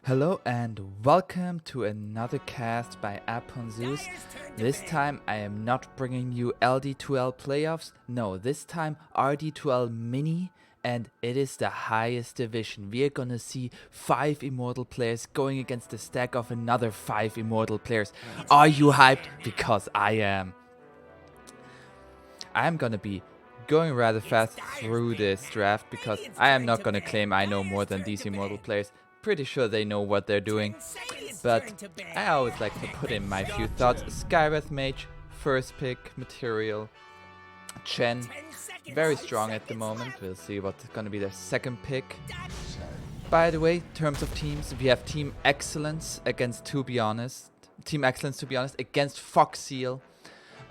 Hello and welcome to another cast by aponzeus. This time I am not bringing you rd2l playoffs, no, this time rd2l mini, and it is the highest division. We are gonna see 5 Immortal players going against the stack of another 5 Immortal players. Are you hyped? Because I am. I'm gonna be going rather fast through this draft because I am not gonna claim I know more than these Immortal players. Pretty sure they know what they're doing, but I always like to put in my few thoughts. Skywrath Mage, first pick, material. Chen, very strong at the moment. We'll see what's gonna be their second pick. By the way, in terms of teams, we have Team Excellence against, Team Excellence to be honest, against Foxseal.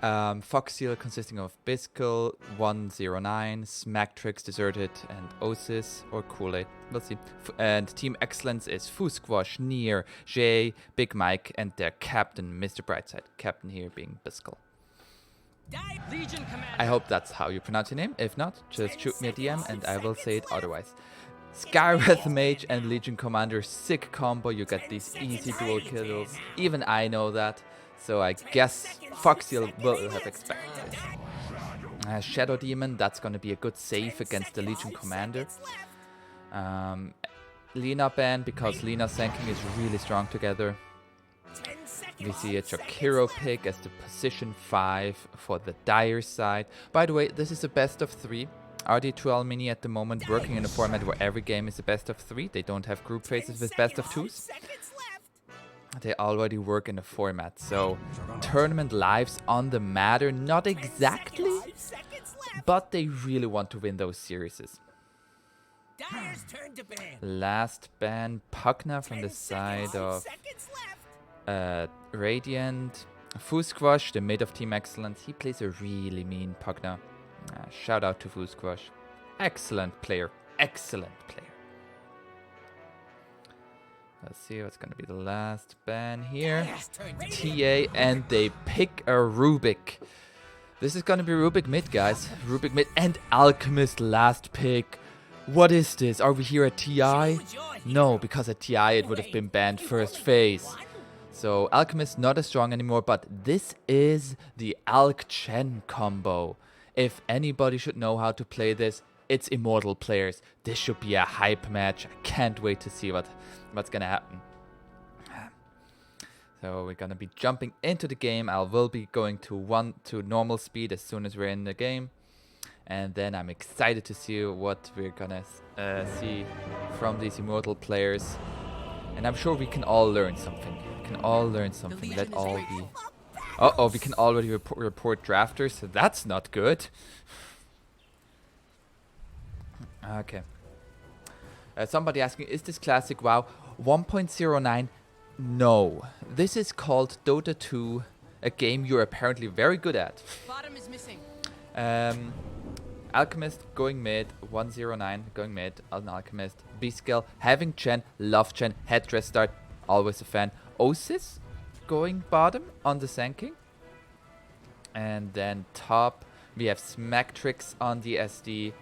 Foxseal consisting of Biskel, 109, Smacktrix, Deserted, and Osis, or Kool-Aid. We'll see. And Team Excellence is Fusquash, Nier, Jay, Big Mike, and their captain, Mr. Brightside. Captain here being Biskel. I hope that's how you pronounce your name. If not, just shoot me a DM and I will say it otherwise. Skywrath Mage and Legion Commander, sick combo. You get these easy dual kills. Even I know that. So I guess Foxseal will have expected this. Shadow Demon, that's going to be a good save against the Legion Commander. Lina ban, because Lina Sanking is really strong together. We see a Chokiro pick as the position 5 for the Dire side. By the way, this is a best of 3. rd2l mini at the moment working in a format where every game is a best of 3. They don't have group phases with best of 2s. They already work in a format, so tournament lives on the matter, not exactly, but they really want to win those series. Last ban, Pugna from the side of Radiant. Fusquash, the mid of Team Excellence, he plays a really mean Pugna. Shout out to Fusquash. Excellent player, excellent player. Let's see what's going to be the last ban here. TA, and they pick a Rubik. This is going to be Rubik mid, guys. Rubik mid and Alchemist last pick. What is this? Are we here at TI? No, because at TI it would have been banned first phase. So Alchemist not as strong anymore, but this is the Alch-Chen combo. If anybody should know how to play this, it's Immortal players. This should be a hype match. I can't wait to see what's gonna happen. So we're gonna be jumping into the game. I will be going to normal speed as soon as we're in the game, and then I'm excited to see what we're gonna see from these Immortal players. And I'm sure we can all learn something. We can all learn something. Let all be. Uh-oh, we can already report drafters. So that's not good. Okay. Somebody asking, is this classic WoW 1.09? No. This is called Dota 2, a game you're apparently very good at. Bottom is missing. Alchemist going mid, 109 going mid, an Alchemist. B-Skill, having Chen, love Chen, headdress start, always a fan. Osis going bottom on the Sanking. And then top, we have Smacktrix on the SD.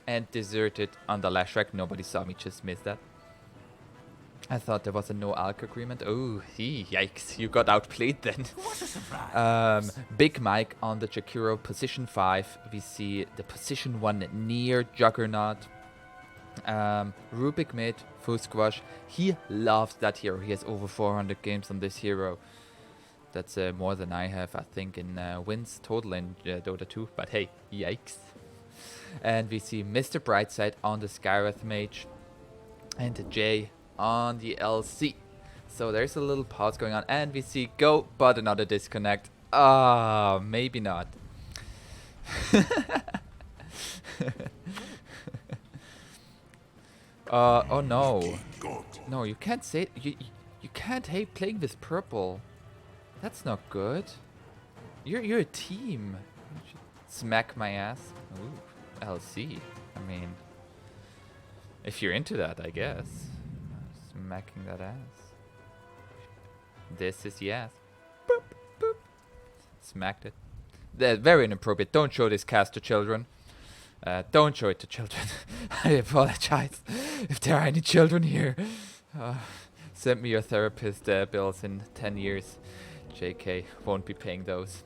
And Deserted on the Lashrak. Nobody saw me just miss that. I thought there was a no alc agreement. Oh, yikes. You got outplayed then. What a surprise. Big Mike on the Chokiro, position 5. We see the position 1 near Juggernaut. Rubik mid, Fusquash. He loves that hero. He has over 400 games on this hero. That's more than I have, I think, in wins total in Dota 2. But hey, yikes. And we see Mr. Brightside on the Skywrath Mage and Jay on the LC. So there's a little pause going on, and we see go, but another disconnect. Ah, maybe not. Oh no. No, you can't say you can't hate playing with purple. That's not good. You're a team. You should smack my ass. Ooh. LC. I mean, if you're into that, I guess. Smacking that ass. This is yes. Boop, boop. Smacked it. They're very inappropriate. Don't show this cast to children. Don't show it to children. I apologize. If there are any children here, send me your therapist bills in 10 years. JK, won't be paying those.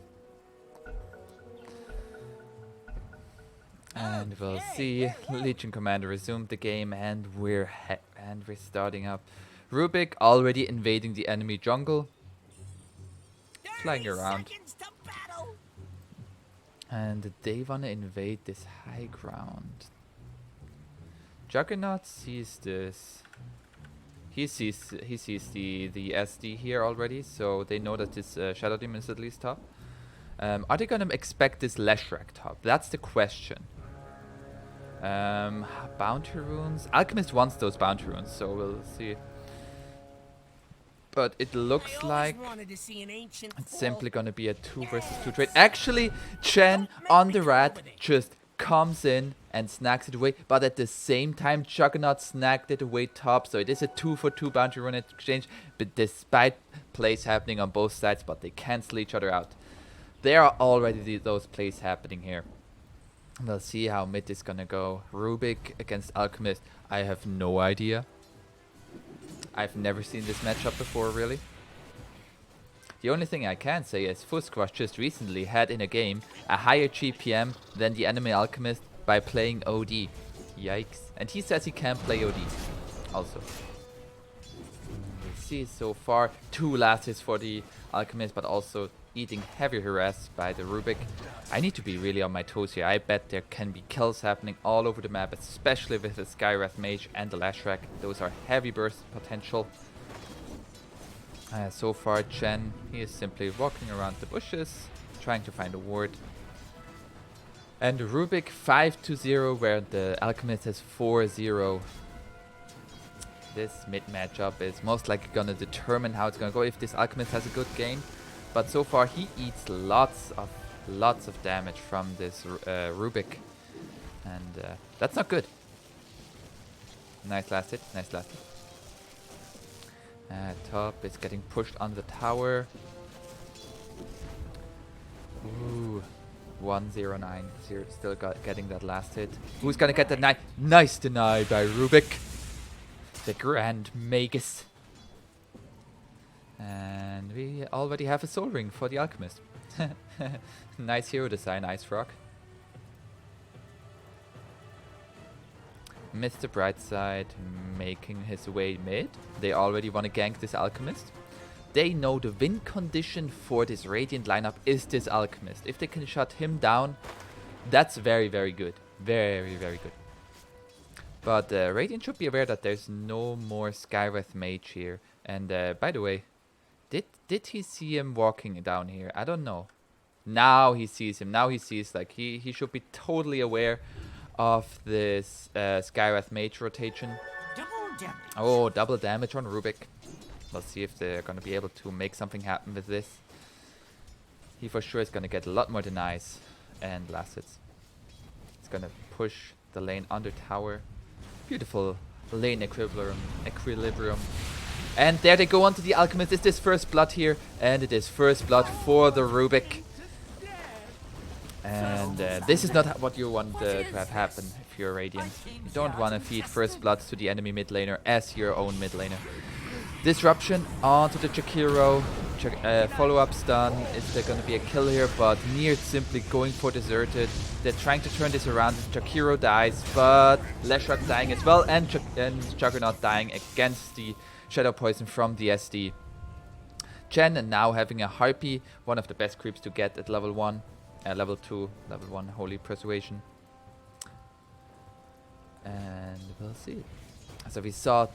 And we'll see. Legion Commander resumed the game, and we're starting up. Rubik already invading the enemy jungle, flying around. And they wanna invade this high ground. Juggernaut sees this. He sees the SD here already, so they know that this Shadow Demon is at least top. Are they gonna expect this Leshrac top? That's the question. Bounty runes. Alchemist wants those bounty runes, so we'll see. But it looks like it's simply gonna be a 2 versus 2 trade. Actually, Chen on the rat just comes in and snags it away, but at the same time Juggernaut snagged it away top, so it is a 2 for 2 bounty rune exchange, but despite plays happening on both sides, but they cancel each other out. There are already those plays happening here. We'll see how mid is gonna go. Rubik against Alchemist, I have no idea. I've never seen this matchup before, really. The only thing I can say is Fusquash just recently had in a game a higher GPM than the enemy Alchemist by playing OD. Yikes. And he says he can play OD also. We see so far 2 last hits for the Alchemist, but also eating heavy harass by the Rubik. I need to be really on my toes here. I bet there can be kills happening all over the map, especially with the Skywrath Mage and the Leshrac. Those are heavy burst potential. So far, Chen, he is simply walking around the bushes, trying to find a ward. And Rubik 5-0, where the Alchemist has 4-0. This mid matchup is most likely gonna determine how it's gonna go if this Alchemist has a good game. But so far, he eats lots of damage from this Rubik, and that's not good. Nice last hit, nice last hit. Top is getting pushed on the tower. Ooh, 109. Still getting that last hit. Who's gonna get that? Nice deny by Rubik, the Grand Magus. And we already have a soul ring for the Alchemist. Nice hero design, Ice Frog. Mr. Brightside making his way mid. They already want to gank this Alchemist. They know the win condition for this Radiant lineup is this Alchemist. If they can shut him down, that's very, very good. Very, very good. But Radiant should be aware that there's no more Skywrath Mage here. And by the way, did he see him walking down here? I don't know. Now he sees him. Now he sees, like, he should be totally aware of this Skywrath Mage rotation. Oh, double damage on Rubik. We'll see if they're going to be able to make something happen with this. He for sure is going to get a lot more denies and last hits. He's going to push the lane under tower. Beautiful lane equilibrium. And there they go onto the Alchemist. Is this first blood here? And it is first blood for the Rubik. And this is not what you want to have happen if you're Radiant. You don't want to feed first blood to the enemy mid laner as your own mid laner. Disruption onto the Jakiro. Follow-up stun. Is there going to be a kill here? But Nier simply going for deserted. They're trying to turn this around. Jakiro dies, but Leshrac dying as well. And Juggernaut dying against the Shadow Poison from the SD. Chen and now having a Harpy, one of the best creeps to get at level 1. Level 2, level 1 Holy Persuasion. And we'll see. So we saw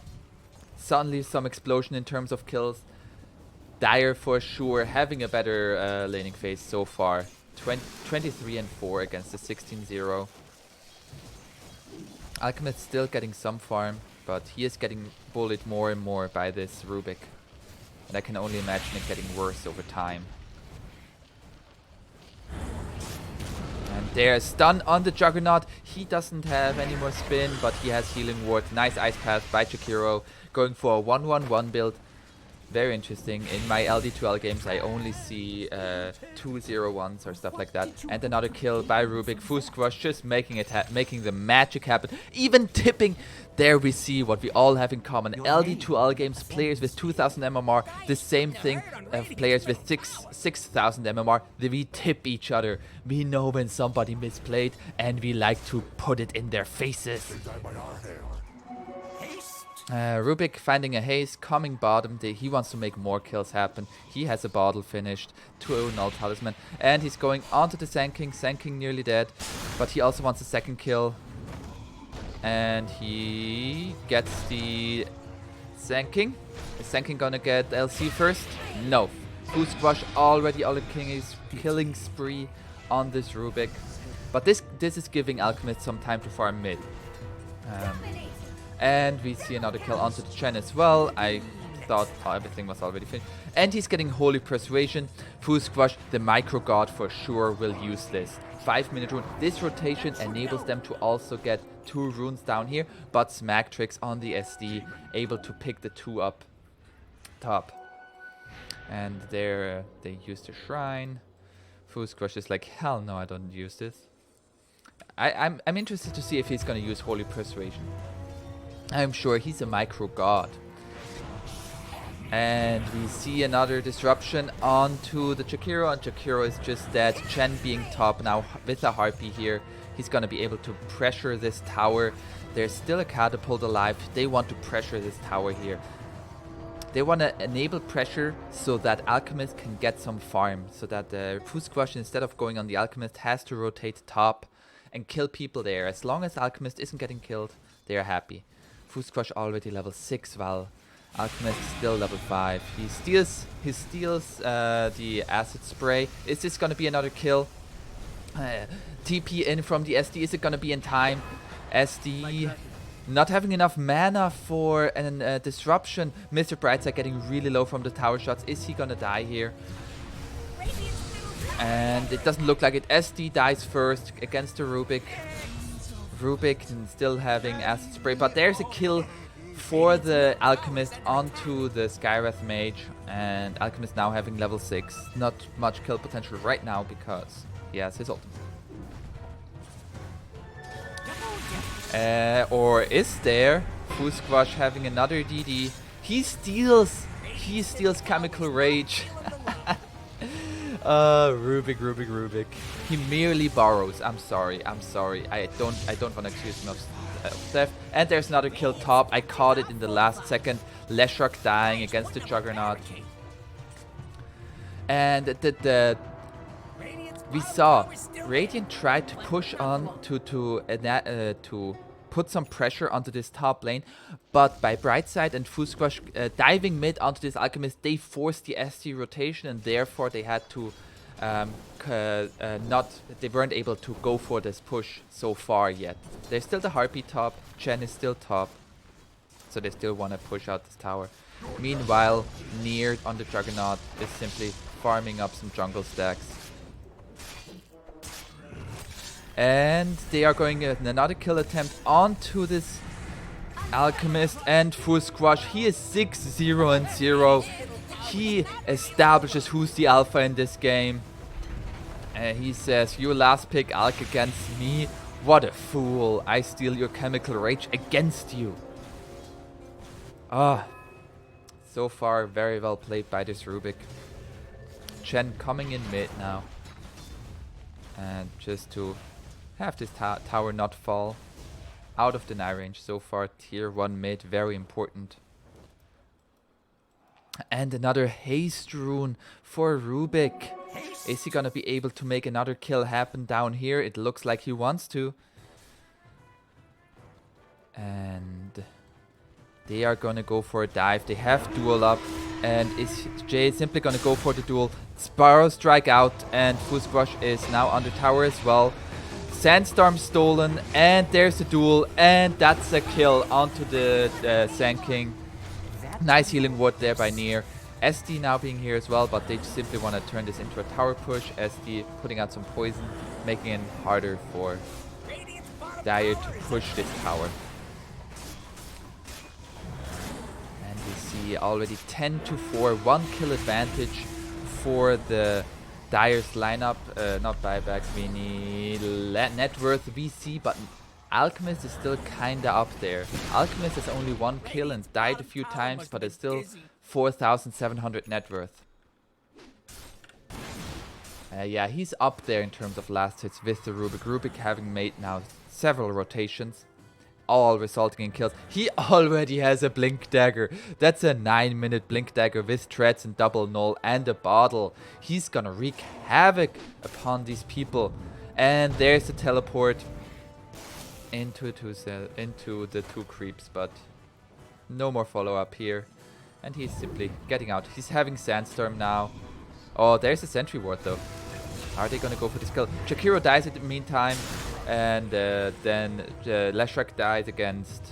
suddenly some explosion in terms of kills. Dire for sure having a better laning phase so far. 23 and 4 against the 16-0. Alchemist still getting some farm, but he is getting bullied more and more by this Rubik. And I can only imagine it getting worse over time. And there's stun on the Juggernaut. He doesn't have any more spin, but he has healing ward. Nice ice path by Jakiro. Going for a 1-1-1 build. Very interesting. In my LD2L games, I only see 2-0-1s or stuff like that. And another kill by Rubik. Fusquash just making it making the magic happen. Even tipping. There we see what we all have in common. LD2L games, players with 2000 MMR. The same thing of players with 6,000 MMR. We tip each other. We know when somebody misplayed and we like to put it in their faces. Rubik finding a haze, coming bottom. He wants to make more kills happen. He has a bottle finished, 2-0 null talisman. And he's going onto the Sand King nearly dead. But he also wants a second kill. And he gets the Sand King. Is Sand King gonna get LC first? No. Fusquash already on a killing spree on this Rubik. But this is giving Alchemist some time to farm mid. And we see another kill onto the Chen as well. I thought everything was already finished. And he's getting Holy Persuasion. Fusquash, the micro god for sure, will use this. 5-minute rune. This rotation enables them to also get 2 runes down here. But Smack Tricks on the SD, able to pick the 2 up top. And there they use the Shrine. Fusquash is like, hell no, I don't use this. I'm interested to see if he's going to use Holy Persuasion. I'm sure he's a micro god. And we see another disruption onto the Jakiro, and Jakiro is just dead. Chen being top now with a Harpy here. He's gonna be able to pressure this tower. There's still a catapult alive. They want to pressure this tower here. They want to enable pressure so that Alchemist can get some farm. So that the Fusquash, instead of going on the Alchemist, has to rotate top and kill people there. As long as Alchemist isn't getting killed, they are happy. Fusquash already level 6, while Alchemist still level 5. He steals the acid spray. Is this gonna be another kill? TP in from the SD. Is it gonna be in time? SD not having enough mana for a disruption. Mr. Brightside getting really low from the tower shots. Is he gonna die here? And it doesn't look like it. SD dies first against the Rubik. Rubik still having acid spray, but there's a kill for the Alchemist onto the Skywrath Mage, and Alchemist now having level 6. Not much kill potential right now because he has his ultimate. Or is there? Fusquash having another DD. He steals Chemical Rage. Rubik. He merely borrows. I'm sorry. I don't want to accuse him of theft. And there's another kill top. I caught it in the last second. Leshrac dying against the Juggernaut. And we saw Radiant tried to push on to put some pressure onto this top lane, but by Brightside and Fusquash diving mid onto this Alchemist, they forced the SD rotation, and therefore they had to they weren't able to go for this push so far yet. There's still the Harpy top, Chen is still top, so they still want to push out this tower. Meanwhile, Nier on the Juggernaut is simply farming up some jungle stacks. And they are going another kill attempt onto this Alchemist, and Fusquash, he is 6-0-0. He establishes who's the alpha in this game. And he says, your last pick Alch against me? What a fool. I steal your Chemical Rage against you. So far very well played by this Rubik. Chen coming in mid now. And just to have this tower not fall out of the deny range. So far tier 1 mid, very important. And another haste rune for Rubik. Is he gonna be able to make another kill happen down here? It looks like he wants to. And they are gonna go for a dive. They have duel up. And is Jay simply gonna go for the duel? Sparrow strike out, and Fusquash is now on the tower as well. Sandstorm stolen, and there's a duel, and that's a kill onto the Sand King. Nice healing ward there by Nier. SD now being here as well, but they simply want to turn this into a tower push. SD putting out some poison, making it harder for Dire to push this tower. And we see see already 10-4, 1 kill advantage for the Dire's lineup. Not buyback, we need net worth VC, but Alchemist is still kinda up there. Alchemist has only 1 kill and died a few times, but it's still 4,700 net worth. Yeah, he's up there in terms of last hits with the Rubik. Rubik having made now several rotations, all resulting in kills. He already has a Blink Dagger. That's a 9-minute Blink Dagger with treads and double null and a bottle. He's gonna wreak havoc upon these people. And there's the teleport into the 2 creeps, but no more follow-up here. And he's simply getting out. He's having Sandstorm now. Oh, there's a Sentry Ward though. Are they gonna go for this kill? Shakiro dies in the meantime, and then Leshrac dies against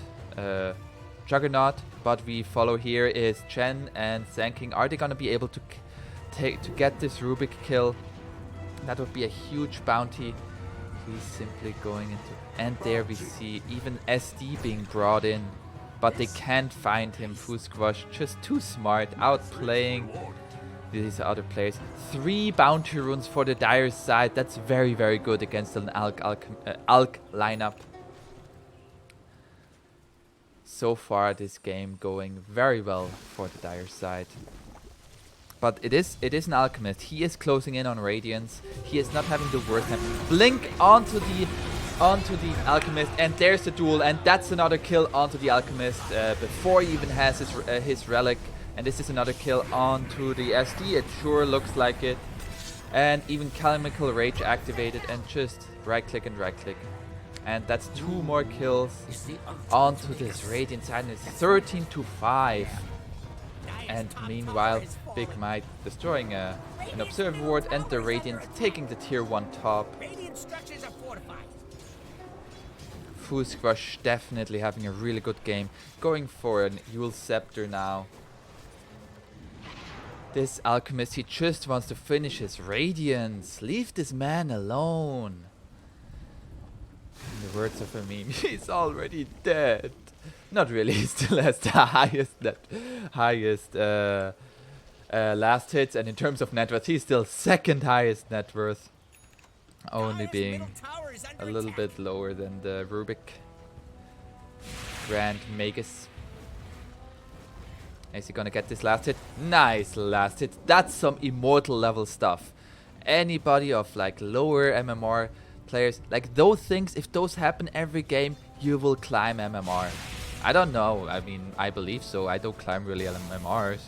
Juggernaut. But we follow here is Chen and Sanking. Are they gonna be able to get this Rubik kill? That would be a huge bounty. He's simply going into, and there we see even SD being brought in, but they can't find him. Fusquash just too smart, outplaying these other players. 3 bounty runes for the Dire side. That's very, very good against an Alch lineup. So far this game going very well for the Dire side. But it is an Alchemist. He is closing in on Radiance. He is not having the worst time. Blink onto the Alchemist, and there's the duel, and that's another kill onto the Alchemist before he even has his relic. And this is another kill onto the SD. It sure looks like it. And even Chemical Rage activated, and just right click and right click. And that's 2 more kills onto this Radiant side, and it's 13-5. And meanwhile, Big Mike destroying an Observer Ward, and the Radiant taking the tier 1 top. Fusquash definitely having a really good game. Going for an Eul Scepter now. This Alchemist, he just wants to finish his Radiance. Leave this man alone. In the words of a meme, he's already dead. Not really, he still has the highest last hits, and in terms of net worth, he's still 2nd highest net worth. Only being a little bit lower than the Rubik Grand Magus. Is he gonna get this last hit? Nice last hit. That's some Immortal level stuff. Anybody of like lower MMR players, like those things, if those happen every game, you will climb MMR. I don't know. I mean, I believe so. I don't climb really MMRs.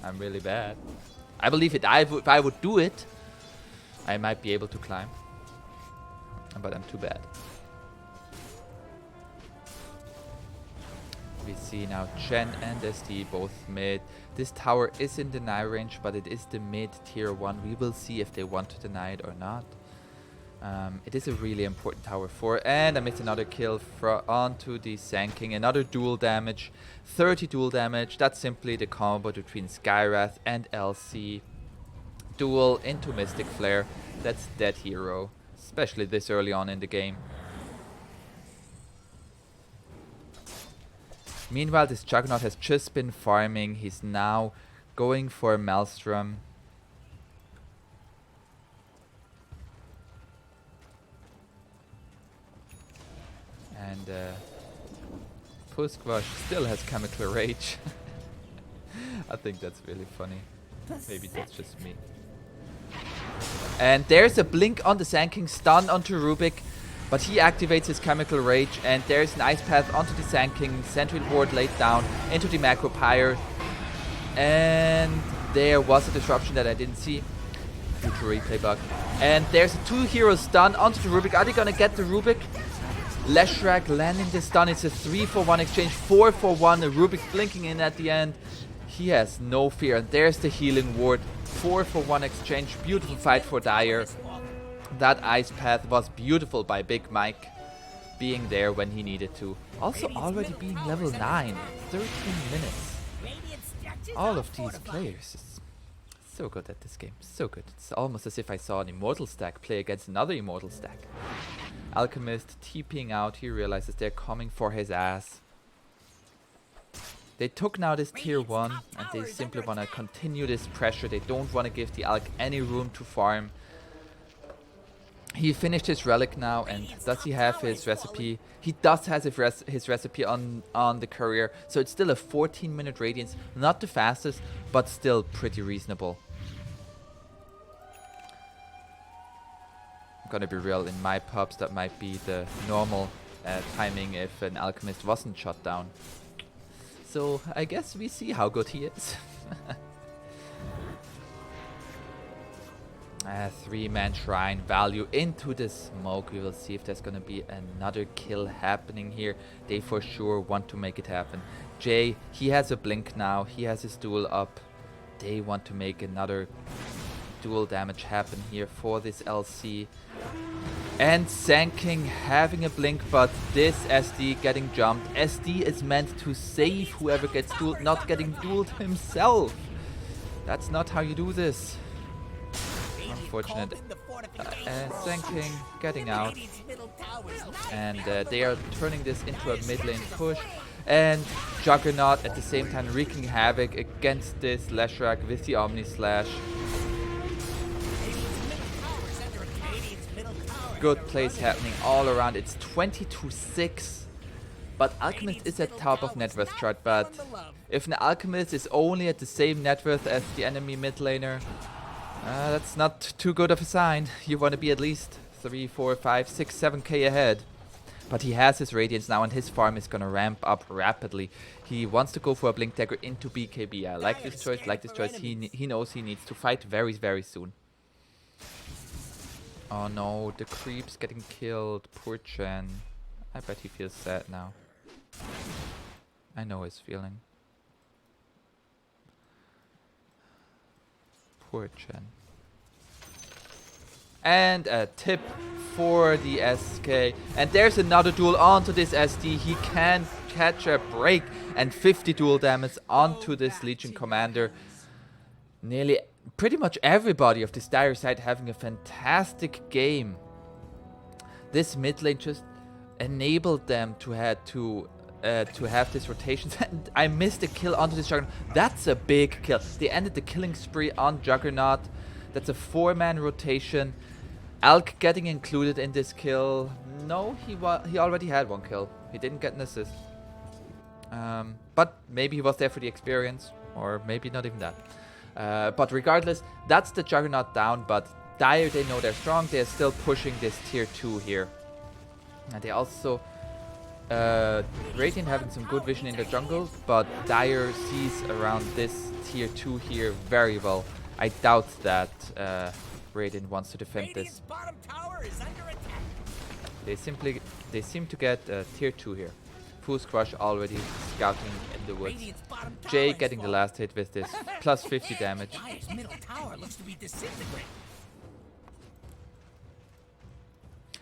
I'm really bad. I believe if I would do it, I might be able to climb. But I'm too bad. We see now Chen and SD both mid. This tower is in deny range, but it is the mid tier 1. We will see if they want to deny it or not. It is a really important tower for, and I missed another kill onto the Sanking. Another dual damage, 30 dual damage. That's simply the combo between Skywrath and LC. Duel into Mystic Flare. That's dead hero, especially this early on in the game. Meanwhile, this Juggernaut has just been farming. He's now going for a Maelstrom. And Fusquash still has Chemical Rage. I think that's really funny. Maybe that's just me. And there's a blink on the Sand stun onto Rubik. But he activates his Chemical Rage, and there's an Ice Path onto the Sand King. Sentry Ward laid down into the Macro Pyre. And there was a disruption that I didn't see. Future replay bug. And there's a 2-hero stun onto the Rubik. Are they gonna get the Rubik? Leshrac landing the stun. It's a 3-for-1 exchange, 4-for-1. A Rubik blinking in at the end. He has no fear. And there's the Healing Ward. 4-for-1 exchange. Beautiful fight for Dire. That Ice Path was beautiful by Big Mike, being there when he needed to. Also already being level 9, 13 minutes. All of these players is so good at this game, so good. It's almost as if I saw an Immortal stack play against another Immortal stack. Alchemist TPing out, he realizes they're coming for his ass. They took now this tier 1 and they simply want to continue this pressure. They don't want to give the Alk any room to farm. He finished his relic now, and does he have his recipe? He does have his recipe on the courier, so it's still a 14-minute radiance. Not the fastest, but still pretty reasonable. I'm gonna be real, in my pubs that might be the normal timing if an alchemist wasn't shut down. So I guess we see how good he is. 3-man shrine value into the smoke. We will see if there's gonna be another kill happening here. They for sure want to make it happen. Jay, he has a blink now. He has his duel up. They want to make another dual damage happen here for this LC. And Sanking having a blink, but this SD getting jumped. SD is meant to save whoever gets dueled, not getting dueled himself. That's not how you do this. Unfortunate. Sanking getting out. And they are turning this into a mid lane push. And Juggernaut at the same time wreaking havoc against this Leshrac with the Omni Slash. Good plays happening all around. It's 20-6. But Alchemist is at top of net worth chart. But if an Alchemist is only at the same net worth as the enemy mid laner, that's not too good of a sign. You want to be at least 3, 4, 5, 6, 7k ahead. But he has his Radiance now and his farm is going to ramp up rapidly. He wants to go for a Blink Dagger into BKB. I like this choice, He knows he needs to fight very, very soon. Oh no, the creep's getting killed. Poor Chen. I bet he feels sad now. I know his feeling. Poor Chen. And a tip for the SK. And there's another duel onto this SD. He can catch a break. And 50 duel damage onto this Legion Commander. Nearly pretty much everybody of this dire side having a fantastic game. This mid lane just enabled them to have this rotation. And I missed a kill onto this Juggernaut. That's a big kill. They ended the killing spree on Juggernaut. That's a 4-man rotation. Alk getting included in this kill. No, he already had 1 kill. He didn't get an assist. But maybe he was there for the experience, or maybe not even that. But regardless, that's the Juggernaut down. But Dire, they know they're strong. They're still pushing this tier 2 here. And they also Radiant having some good vision in the jungle, but Dire sees around this tier 2 here very well. I doubt that Radiant wants to defend this. They seem to get tier 2 here. Fools Crush already scouting in the woods. Jay getting the last hit with this plus 50 damage.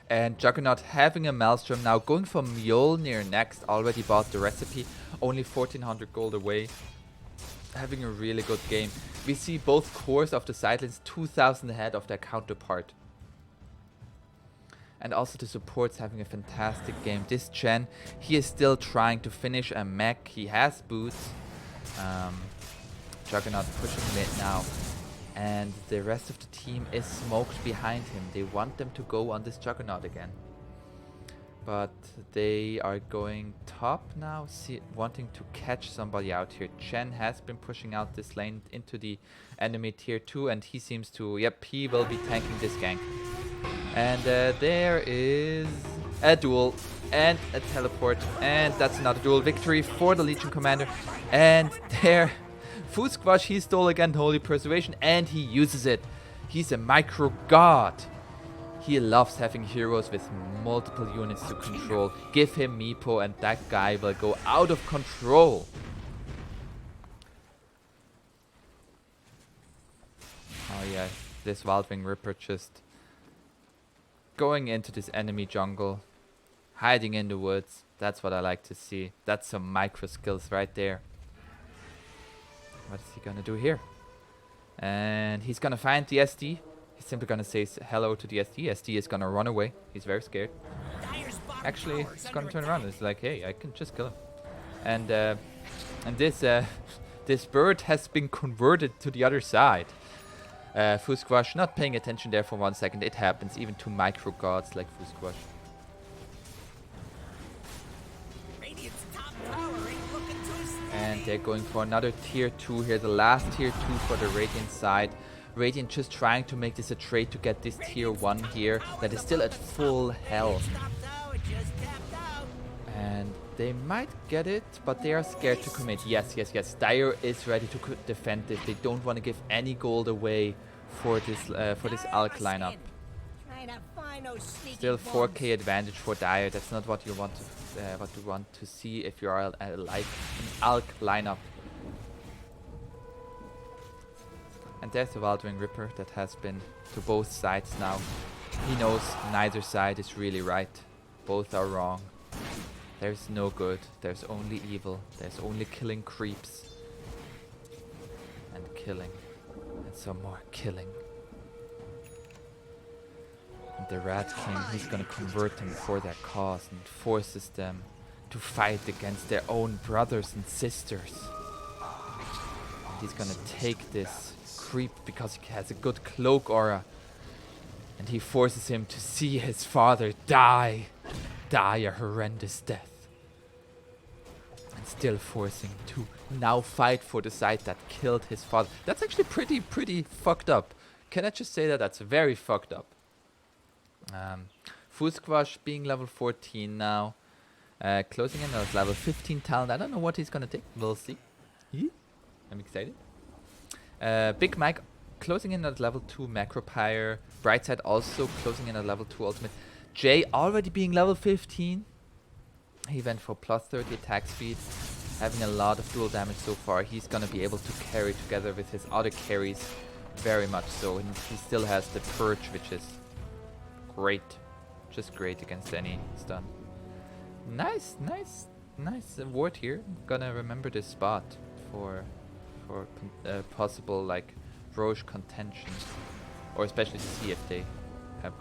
And Juggernaut having a Maelstrom now, going for Mjolnir next. Already bought the recipe, only 1400 gold away. Having a really good game. We see both cores of the sidelines 2000 ahead of their counterpart. And also the supports having a fantastic game. This Chen, he is still trying to finish a mech. He has boots. Juggernaut pushing mid now. And the rest of the team is smoked behind him. They want them to go on this Juggernaut again. But they are going top now, wanting to catch somebody out here. Chen has been pushing out this lane into the enemy tier 2, and he seems to, yep, he will be tanking this gank. And there is a duel and a teleport, and that's another duel victory for the Legion Commander. And there, Fusquash, he stole again Holy Persuasion, and he uses it. He's a micro god. He loves having heroes with multiple units to control. Give him Meepo and that guy will go out of control. Oh yeah, this Wildwing Ripper just going into this enemy jungle, hiding in the woods. That's what I like to see. That's some micro skills right there. What is he gonna do here? And he's gonna find the SD. He's simply gonna say hello to the SD. SD is gonna run away. He's very scared. Actually, he's gonna turn around. It's like, hey, I can just kill him. And And this this bird has been converted to the other side. Fusquash not paying attention there for 1 second. It happens even to micro gods like Fusquash. And they're going for another tier 2 here. The last tier 2 for the Radiant side. Radiant just trying to make this a trade to get this tier 1 here that is still at full health. And they might get it, but they are scared to commit. Yes, yes, yes. Dire is ready to defend this. They don't want to give any gold away for this Alk lineup. Still 4k advantage for Dire. That's not what you want to see if you are like an Alk lineup. And there's the Wildwing Ripper that has been to both sides now. He knows neither side is really right. Both are wrong. There's no good. There's only evil. There's only killing creeps. And killing. And some more killing. And the Rat King, he's gonna convert them for their cause and forces them to fight against their own brothers and sisters. And he's gonna take this creep because he has a good cloak aura. And he forces him to see his father die. Die a horrendous death. And still forcing to now fight for the side that killed his father. That's actually pretty fucked up. Can I just say that? That's very fucked up. Fusquash being level 14 now. Closing in as level 15 talent. I don't know what he's gonna take. We'll see. I'm excited. Big Mike closing in at level 2 Macropyre. Brightside also closing in at level 2 ultimate. Jay already being level 15. He went for plus 30 attack speed. Having a lot of dual damage so far. He's gonna be able to carry together with his other carries very much so. And he still has the Purge, which is great. Just great against any stun. Nice ward here. I'm gonna remember this spot for possible like Roche contention. Or especially to see if they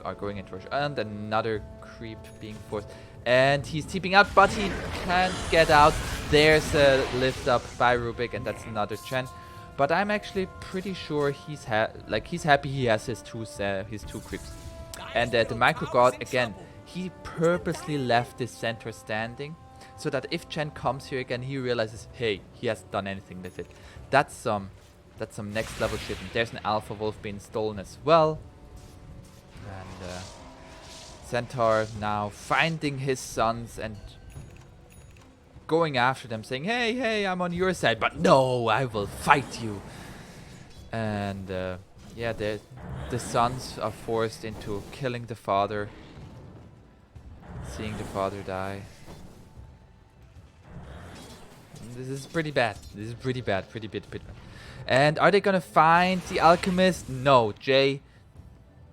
are going into Roche. And another creep being forced. And he's TPing out, but he can't get out. There's a lift up by Rubik, and that's another Chen. But I'm actually pretty sure he's happy he has his two creeps. And the micro god again, he purposely left this center standing, so that if Chen comes here again, he realizes, hey, he hasn't done anything with it. That's some next level shit. And there's an Alpha Wolf being stolen as well. And Centaur now finding his sons and going after them, saying, hey, I'm on your side, but no, I will fight you. And yeah, the sons are forced into killing the father, seeing the father die. This is pretty bad. This is pretty bad. Pretty bad. And are they gonna find the alchemist? No, Jay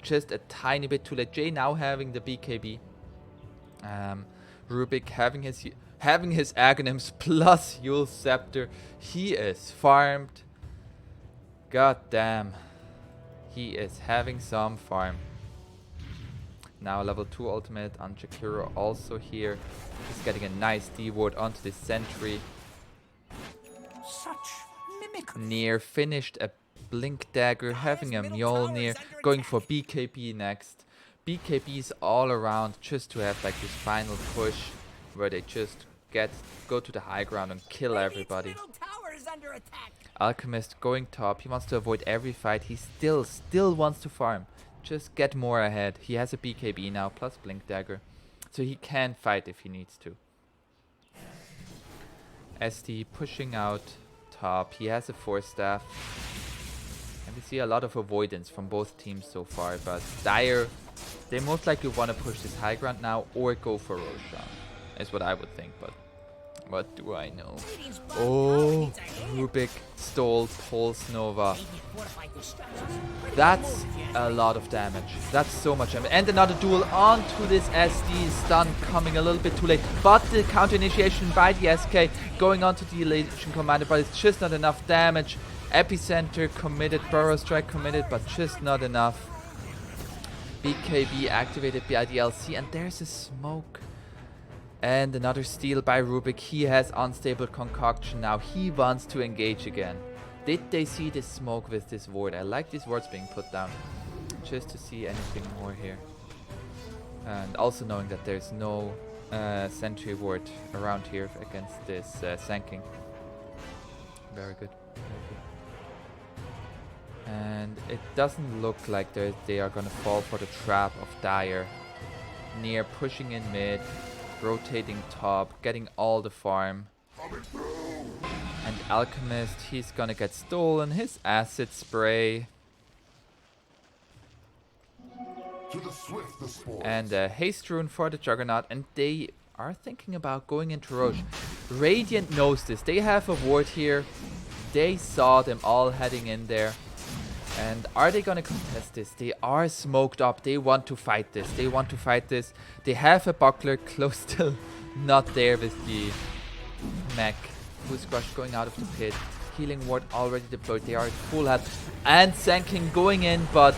just a tiny bit too late. Jay now having the BKB. Rubik having his Aghanims plus Yule Scepter. He is farmed. God damn. He is having some farm. Now level 2 ultimate on Jakiro also here. He's getting a nice D-ward onto this sentry. Near finished a Blink Dagger, having a Mjolnir, going for BKB next. BKBs all around just to have like this final push where they just go to the high ground and kill everybody. Alchemist going top. He wants to avoid every fight. He still wants to farm. Just get more ahead. He has a BKB now plus Blink Dagger, so he can fight if he needs to. SD pushing out top. He has a Force Staff. And we see a lot of avoidance from both teams so far, but Dire, they most likely want to push this high ground now or go for Roshan, is what I would think, but what do I know? Oh, Rubik stole Pulse Nova. That's a lot of damage. That's so much damage. And another duel onto this SD. Stun coming a little bit too late. But the counter initiation by the SK going onto the Legion Commander, but it's just not enough damage. Epicenter committed, Burrow Strike committed, but just not enough. BKB activated by DLC, and there's a smoke. And another steal by Rubik. He has unstable concoction now. He wants to engage again. Did they see this smoke with this ward? I like these wards being put down. Just to see anything more here. And also knowing that there's no sentry ward around here against this Sanking. Very good. Very good. And it doesn't look like they are gonna fall for the trap of Dire. Near pushing in mid, rotating top, getting all the farm. And Alchemist, he's gonna get stolen. His acid spray. And haste rune for the Juggernaut. And they are thinking about going into Roche. Radiant knows this. They have a ward here. They saw them all heading in there. And are they gonna contest this? They are smoked up. They want to fight this. They want to fight this. They have a buckler close, still not there with the mech. Who's Crush going out of the pit. Healing ward already deployed. They are at full health. And Sanking going in, but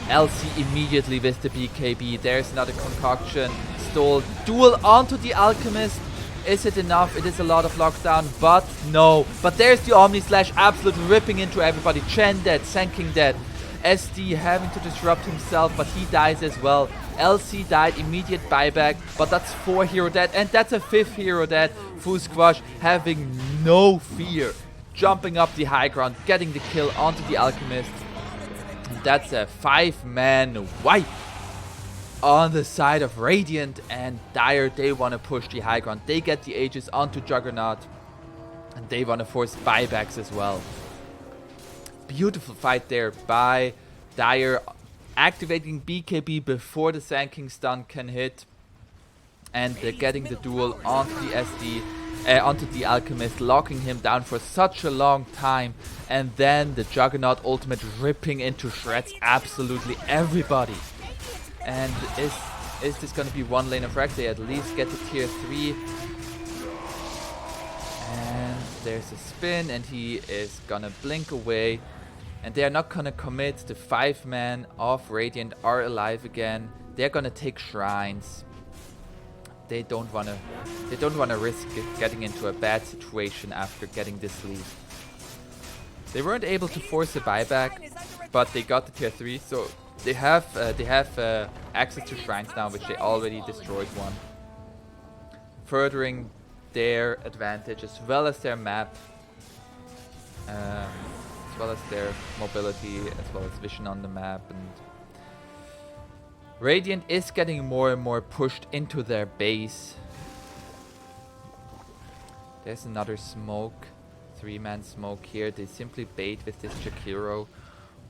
LC immediately with the BKB. There's another concoction. Stole. Duel onto the Alchemist. Is it enough? It is a lot of lockdown, but no. But there's the Omni Slash absolutely ripping into everybody. Chen dead, Sanking dead. SD having to disrupt himself, but he dies as well. LC died, immediate buyback, but that's 4 hero dead, and that's a 5th hero dead. Fusquash having no fear. Jumping up the high ground, getting the kill onto the Alchemist. And that's a 5-man wipe. On the side of Radiant and Dire, they want to push the high ground. They get the Aegis onto Juggernaut. And they want to force buybacks as well. Beautiful fight there by Dire. Activating BKB before the Sanking stun can hit. And they're getting the duel onto the SD. Onto the Alchemist, locking him down for such a long time. And then the Juggernaut ultimate ripping into shreds absolutely everybody. And is this going to be one lane of wreck? They at least get to tier 3. And there's a spin, and he is going to blink away. And they are not going to commit. The 5-man of Radiant are alive again. They're going to take shrines. They don't want to risk getting into a bad situation after getting this lead. They weren't able to force a buyback, but they got the tier 3, so they have access to shrines now, which they already destroyed one. Furthering their advantage as well as their map, as well as their mobility, as well as vision on the map. And Radiant is getting more and more pushed into their base. There's another smoke, 3-man smoke here. They simply bait with this Jakiro,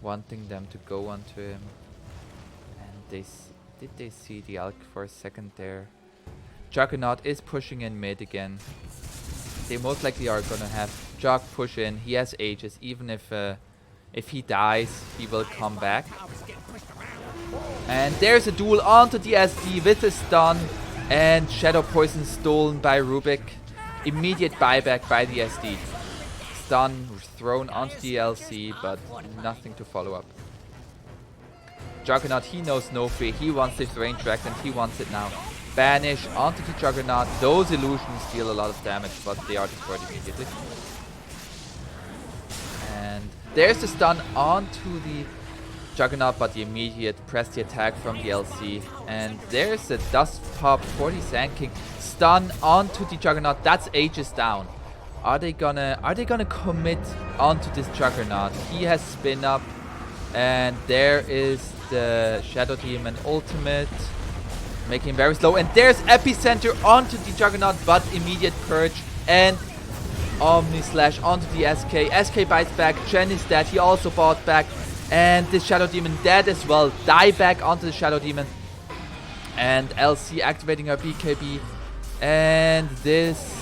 wanting them to go onto him. And did they see the Alk for a second there? Juggernaut is pushing in mid again. They most likely are gonna have Jug push in. He has Aegis. Even if he dies, he will come back. And there's a duel onto the SD with a stun. And Shadow Poison stolen by Rubik. Immediate buyback by the SD. Stun thrown onto the LC, but nothing to follow up. Juggernaut, he knows no fear. He wants this range track and he wants it now. Banish onto the Juggernaut. Those illusions deal a lot of damage, but they are destroyed immediately. And there's the stun onto the Juggernaut, but the immediate press the attack from the LC. And there's a dust pop for the Sanking. Stun onto the Juggernaut. That's Aegis down. Are they gonna commit onto this Juggernaut? He has spin up, and there is the Shadow Demon ultimate, making him very slow. And there's Epicenter onto the Juggernaut, but immediate purge and Omni Slash onto the SK. SK bites back. Chen is dead. He also bought back, and the Shadow Demon dead as well. Die back onto the Shadow Demon, and LC activating her BKB, and this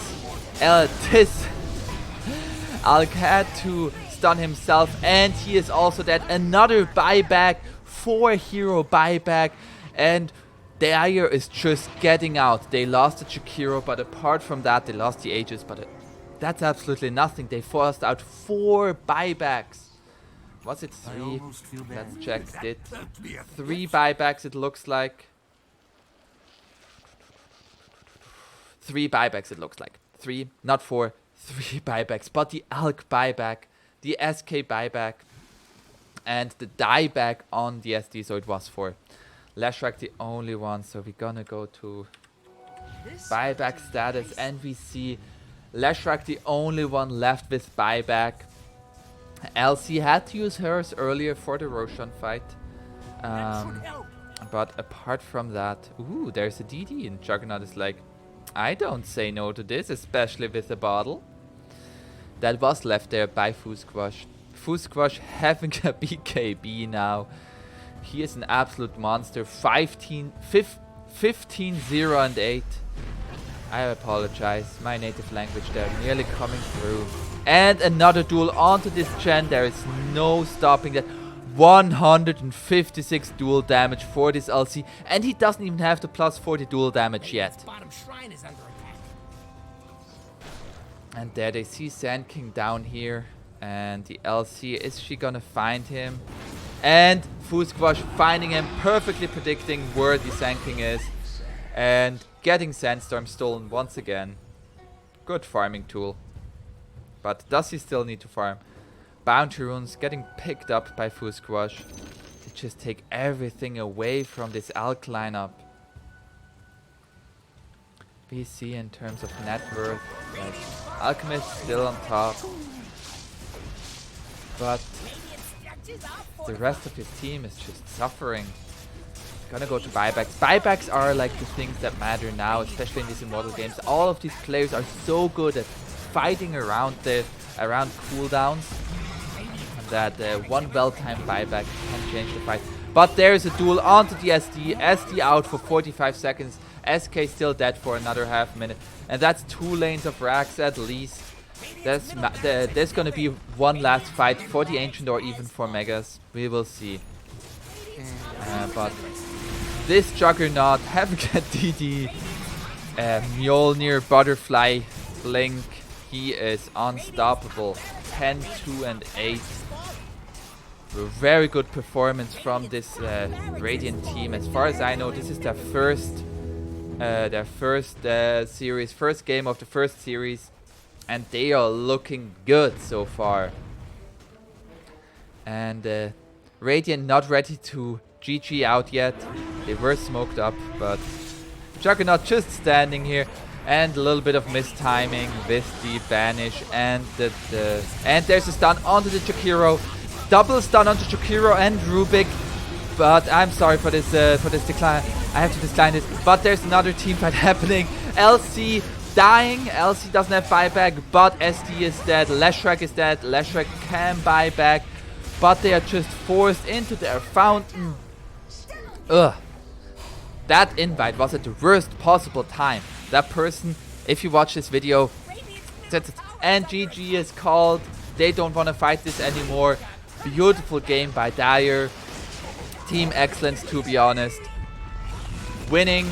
Alk had to stun himself, and he is also dead. Another buyback, 4 hero buyback, and Dire is just getting out. They lost the Chikiro, but apart from that, they lost the Aegis, but that's absolutely nothing. They forced out 4 buybacks. Was it 3? Let's check. Did 3 buybacks, it looks like. 3 buybacks, it looks like. 3, not 4, 3 buybacks. But the Alk buyback, the SK buyback, and the dieback on the SD, so it was 4. Leshrac the only one, so we're gonna go to buyback status, and we see Leshrac the only one left with buyback. LC had to use hers earlier for the Roshan fight. But apart from that, ooh, there's a DD, and Juggernaut is like, I don't say no to this, especially with a bottle. That was left there by Fusquash. Fusquash having a BKB now. He is an absolute monster. 15, 0 and 8. I apologize. My native language there nearly coming through. And another duel onto this gen. There is no stopping that. 156 duel damage for this LC. And he doesn't even have the plus 40 duel damage yet. And there they see Sand King down here. And the LC, is she gonna find him? And Fusquash finding him, perfectly predicting where the Sand King is. And getting Sandstorm stolen once again. Good farming tool. But does he still need to farm? Bounty runes getting picked up by Fusquash. To just take everything away from this Alk lineup. We see in terms of net worth, like Alchemist still on top. But the rest of his team is just suffering. Gonna go to buybacks. Buybacks are like the things that matter now, especially in these Immortal games. All of these players are so good at fighting around cooldowns that one well-timed buyback can change the fight. But there's a duel onto the SD. SD out for 45 seconds. SK still dead for another half minute. And that's 2 lanes of racks at least. There's gonna be one last fight for the Ancient or even for Megas. We will see. But this Juggernaut having a DD, Mjolnir, Butterfly, Blink, he is unstoppable. 10, 2 and 8. Very good performance from this Radiant team. As far as I know, this is their first series, first game of the first series. And they are looking good so far. And Radiant not ready to GG out yet. They were smoked up, but Juggernaut just standing here. And a little bit of mistiming with the banish. And and there's a stun onto the Jakiro. Double stun onto Jakiro and Rubik. But I'm sorry for this decline. I have to decline this. But there's another team fight happening. LC dying. LC doesn't have buyback, but SD is dead. Leshrac is dead. Leshrac can buy back, but they are just forced into their fountain. Ugh. That invite was at the worst possible time. That person, if you watch this video, and GG is called. They don't want to fight this anymore. Beautiful game by Dyer. Team excellence, to be honest. Winning.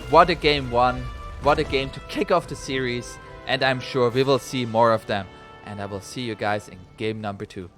What a game won. What a game to kick off the series. And I'm sure we will see more of them. And I will see you guys in game number 2.